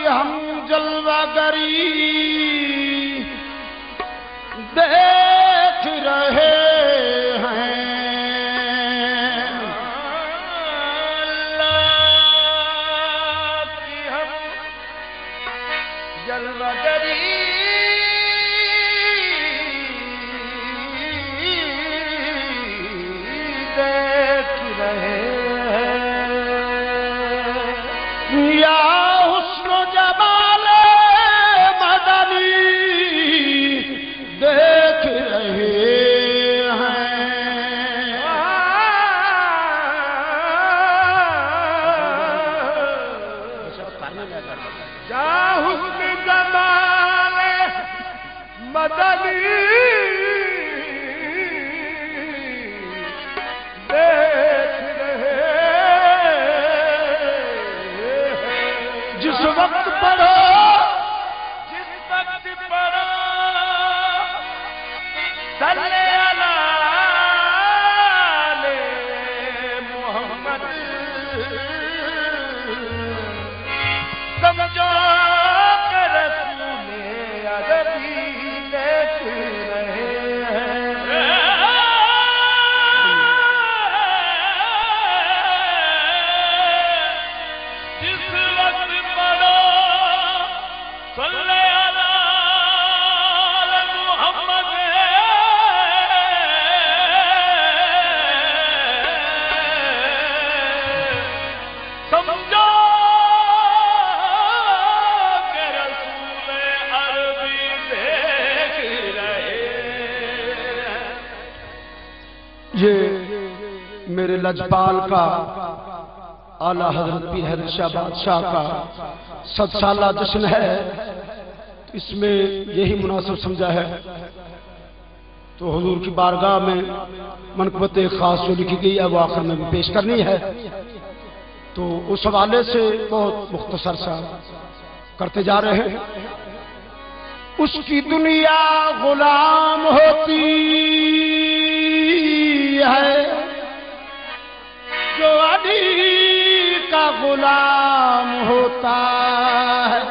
हम जलवागरी देख रहे हैं। अल्लाह की हम जलवागरी देख रहे हैं। या हुस्न जमाल मदनी देख रहे हैं। या हुस्न जमाल मदनी जिस वक्त पढ़ो सल्ले अला मोहम्मद समझो कि रसूले अरबी देख रहे हैं। जिस वक्त पढ़ो सल्ले अला मोहम्मद समझो कि रसूले अरबी देख रहे हैं। ये मेरे लजपाल का आला हजरत पीर हैदर शाह बादशाह का 7 साला जश्न है, तो इसमें यही मुनासिब समझा है तो हुजूर की बारगाह में मनक़बत खास जो लिखी गई है वो आखिर में भी पेश करनी है। तो उस हवाले से बहुत मुख्तसर सा करते जा रहे हैं। उसकी दुनिया गुलाम होती है जो अली का गुलाम होता है।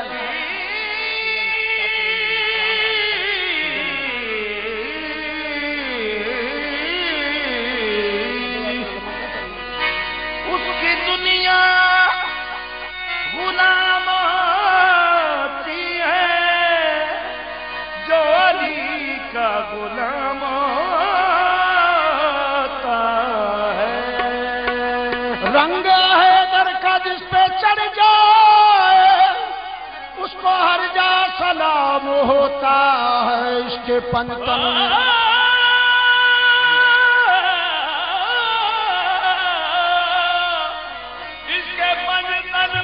उसकी दुनिया गुलाम होती है जो अली का गुलाम होता है। रंग है दर का जिस पे चढ़ जाए उसको हर जा सलाम होता है। इसके पंचतन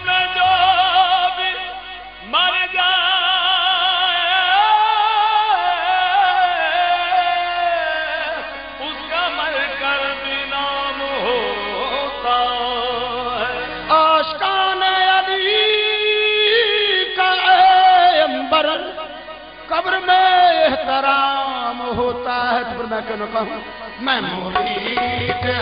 में जो भी मर जाए उसका मर कर भी नाम होता है। आशिकान अली का अंबर कब्र में एहतराम होता है। तो फिर मैं क्यों कहूँ मैं मुरीद है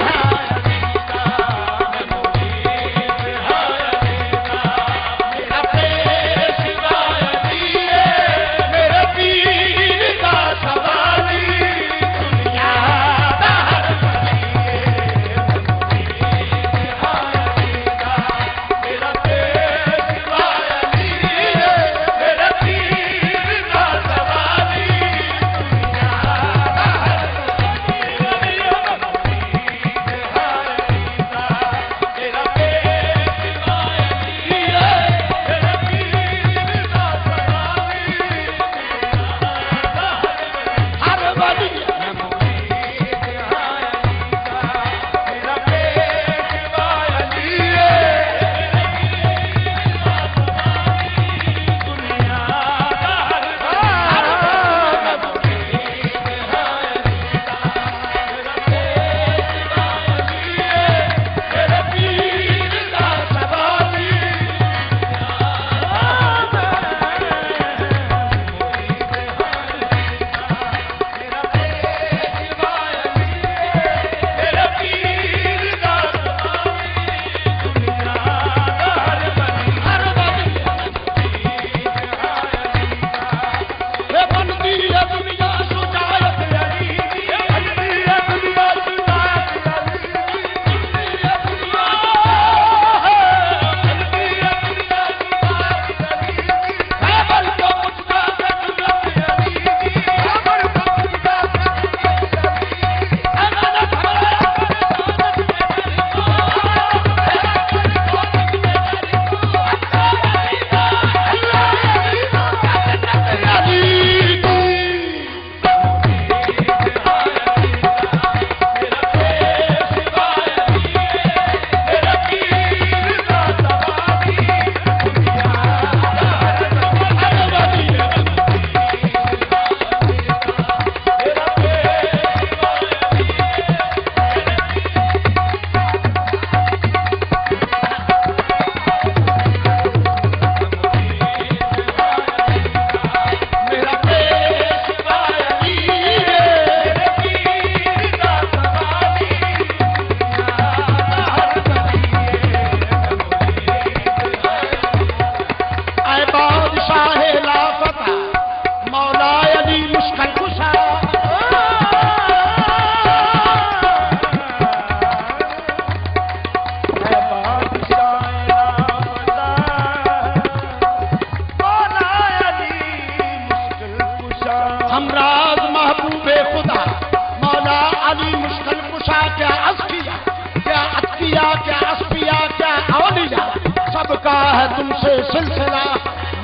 तुमसे सिलसिला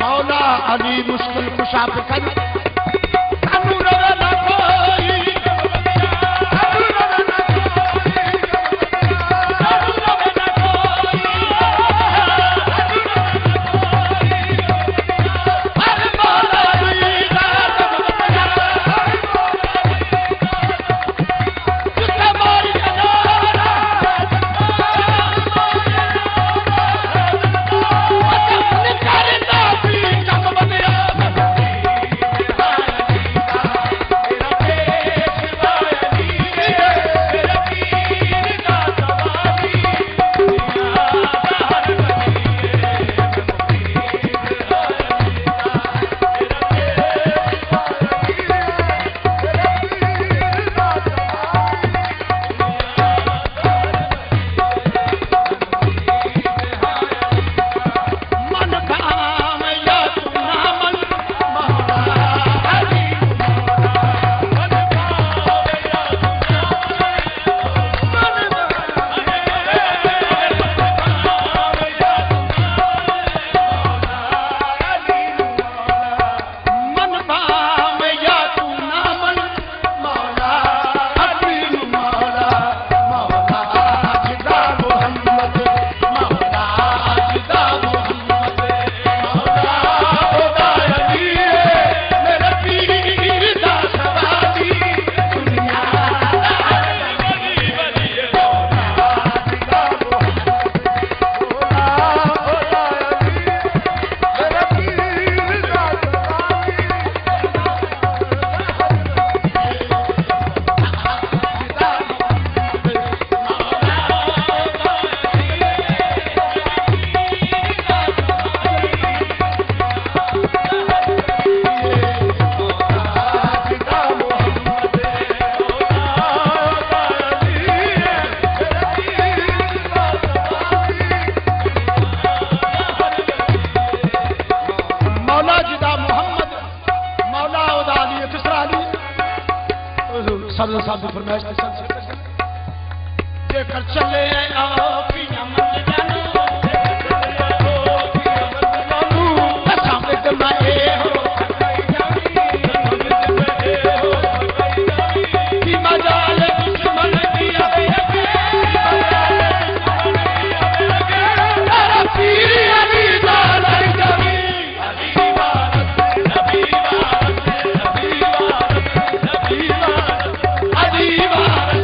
मौला अली मुश्किल कुशा पे कर सर साहब की फरमाइश जेकर चले आओ पिया मन जानू सामने तो मैं हो कि मजाल दुश्मन दिया तेरा पीर अली दाल जमी अली बात नबी बात नबी बात नबी बात अली बात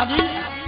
अभी